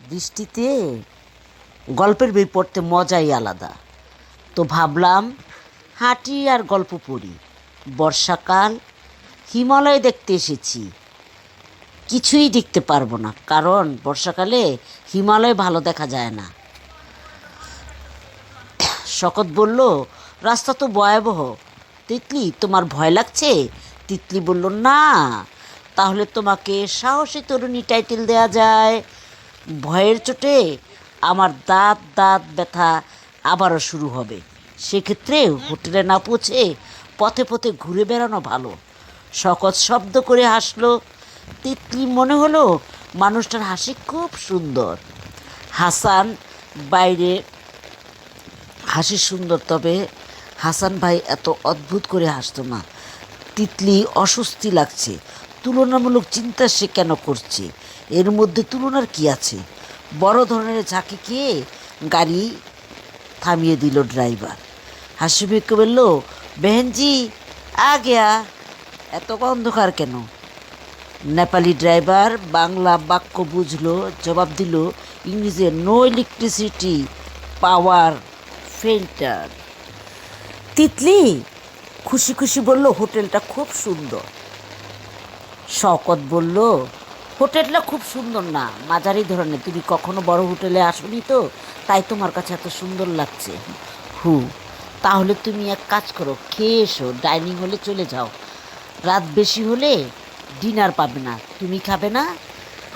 বৃষ্টিতে গল্পের বই পড়তে মজাই আলাদা। তো ভাবলাম হাঁটি আর গল্প পড়ি। বর্ষাকাল, হিমালয় দেখতে এসেছি। কিছুই দেখতে পারবো না, কারণ বর্ষাকালে হিমালয় ভালো দেখা যায় না। শকত বলল, রাস্তা তো ভয়াবহ। তিতলি, তোমার ভয় লাগছে? তিতলি বলল, না। তাহলে তোমাকে সাহসী তরুণী টাইটেল দেয়া যায়। ভয়ের চোটে আমার দাঁত দাঁত ব্যথা আবারও শুরু হবে। সেক্ষেত্রে হোটেলে না পৌঁছে পথে পথে ঘুরে বেড়ানো ভালো। শকত শব্দ করে হাসলো। তিতলি মনে হলো মানুষটার হাসি খুব সুন্দর। হাসান বাইরে হাসি সুন্দর, তবে হাসান ভাই এত অদ্ভুত করে হাসতো না। তিতলি অস্বস্তি লাগছে। তুলনামূলক চিন্তা সে কেন করছে? এর মধ্যে তুলনার কি আছে? বড় ধরনের ঝাঁকি খেয়ে গাড়ি থামিয়ে দিল ড্রাইভার। হাসি মুখে বলল, বেহেনজি আ গেয়া। এত অন্ধকার কেন? নেপালি ড্রাইভার বাংলা বাক্য বুঝলো, জবাব দিল ইংরেজিতে, no electricity, power filter. Titli খুশি খুশি বলল, হোটেলটা খুব সুন্দর। শওকত বলল, হোটেলটা খুব সুন্দর না, মাঝারি ধরনের। তুমি কখনো বড় হোটেলে আসোনি তো, তাই তোমার কাছে এত সুন্দর লাগছে। তাহলে তুমি এক কাজ করো, খেয়ে এসো, ডাইনিং হলে চলে যাও। রাত বেশি হলে ডিনার পাবে না। তুমি খাবে না?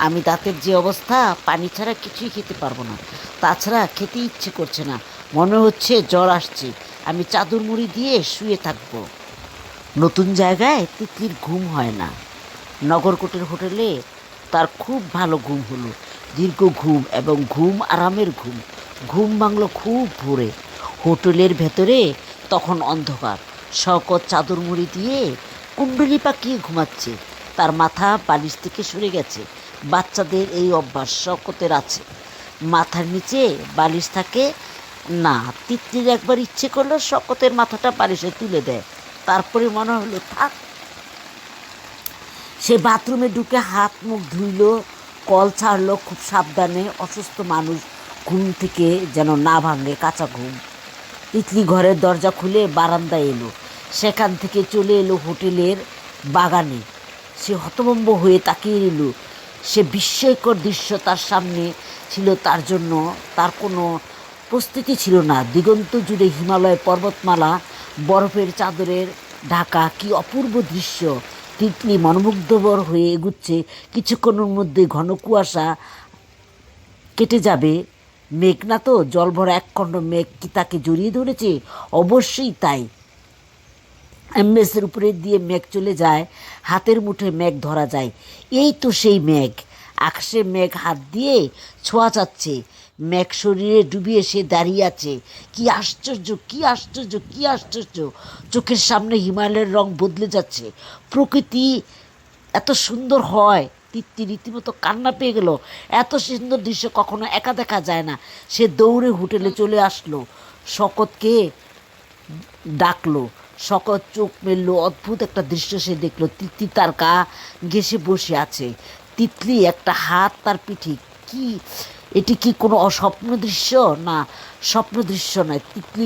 আমি দাঁতের যে অবস্থা, পানি ছাড়া কিছুই খেতে পারবো না। তাছাড়া খেতে ইচ্ছে করছে না, মনে হচ্ছে জ্বর আসছে। আমি চাদর মুড়ি দিয়ে শুয়ে থাকবো। নতুন জায়গায় তিতলির ঘুম হয় না। নগরকোটের হোটেলে তার খুব ভালো ঘুম হলো, দীর্ঘ ঘুম, এবং ঘুম আরামের ঘুম। ঘুম ভাঙল খুব ভোরে। হোটেলের ভেতরে তখন অন্ধকার। শওকত চাদর মুড়ি দিয়ে কুণ্ডলি পাকিয়ে ঘুমাচ্ছে। তার মাথা বালিশ থেকে সরে গেছে। বাচ্চাদের এই অভ্যাস শওকতের আছে। মাথার নিচে বালিশ থাকে না। তিতলির একবার ইচ্ছে করলো শওকতের মাথাটা বালিশে তুলে দেয়। তারপরে মনে হলো থাক। সে বাথরুমে ঢুকে হাত মুখ ধুইল, কল ছাড়লো খুব সাবধানে। অসুস্থ মানুষ ঘুম থেকে যেন না ভাঙে, কাঁচা ঘুম। তিতলি ঘরের দরজা খুলে বারান্দায় এলো। সেখান থেকে চলে এলো হোটেলের বাগানে। সে হতভম্ব হয়ে তাকিয়ে রইল। সে বিস্ময়কর দৃশ্য তার সামনে ছিল। তার জন্য তার কোনো প্রস্তুতি ছিল না। দিগন্ত জুড়ে হিমালয় পর্বতমালা, বরফের চাদরের ঢাকা। কি অপূর্ব দৃশ্য! তিতলি মনোমুগ্ধবর হয়ে এগুচ্ছে। কিছুক্ষণের মধ্যে ঘন কুয়াশা কেটে যাবে। মেঘ না তো, জলভরা একখণ্ড মেঘ কি তাকে জড়িয়ে ধরেছে? অবশ্যই তাই। অ্যাম্বেসের উপরে দিয়ে মেঘ চলে যায়, হাতের মুঠে মেঘ ধরা যায়। এই তো সেই মেঘ। আকাশে মেঘ হাত দিয়ে ছোঁয়া যাচ্ছে। মেঘ শরীরে ডুবিয়ে সে দাঁড়িয়ে আছে। কি আশ্চর্য, কি আশ্চর্য, কি আশ্চর্য! চোখের সামনে হিমালয়ের রং বদলে যাচ্ছে। প্রকৃতি এত সুন্দর হয়, তিতলি রীতিমতো কান্না পেয়ে গেল। এত সুন্দর দৃশ্য কখনো একা দেখা যায় না। সে দৌড়ে হোটেলে চলে আসলো, শকতকে ডাকলো। শকত চোখ মেললো। অদ্ভুত একটা দৃশ্য সে দেখলো। তিতলি তার গা ঘেঁষে বসে আছে। তিতলি একটা হাত তার পিঠে। কি এটি কি কোনো অস্বপ্ন দৃশ্য? না, স্বপ্ন দৃশ্য নয়। তিতলি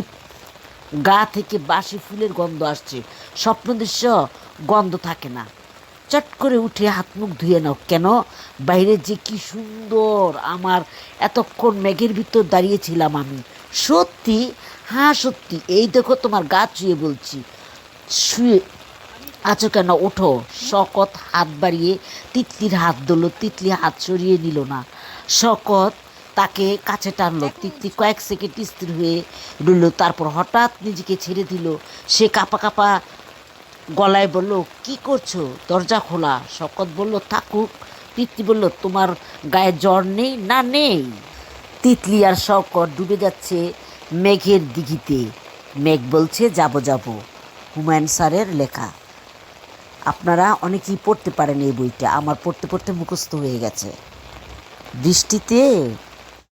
গা থেকে বাসি ফুলের গন্ধ আসছে। স্বপ্ন দৃশ্য গন্ধ থাকে না। চট করে উঠে হাত মুখ ধুয়ে নাও। কেন? বাইরে যে কি সুন্দর! আমার এতক্ষণ মেঘের ভিতর দাঁড়িয়েছিলাম আমি। সত্যি? হ্যাঁ সত্যি। এই দেখো, তোমার গা ছুঁয়ে বলছি। শুয়ে আছো কেন? ওঠো। শকত হাত বাড়িয়ে তিতলির হাত ধরল। তিতলি হাত সরিয়ে নিল না। শকত তাকে কাছে টানলো। তিতলি কয়েক সেকেন্ড স্থির হয়ে রইল, তারপর হঠাৎ নিজেকে ছেড়ে দিল। সে কাঁপা কাঁপা গলায় বলল, কি করছো? দরজা খোলা। শকত বলল, থাকুক। তিতলি বলল, তোমার গায়ে জ্বর নেই? না, নেই। তিতলি আর শকত ডুবে যাচ্ছে মেঘের দিঘিতে। মেঘ বলছে, যাবো যাবো। হুমায়ুন স্যারের লেখা। আপনারা অনেকেই পড়তে পারেন এই বইটা। আমার পড়তে পড়তে মুখস্থ হয়ে গেছে। বৃষ্টিতে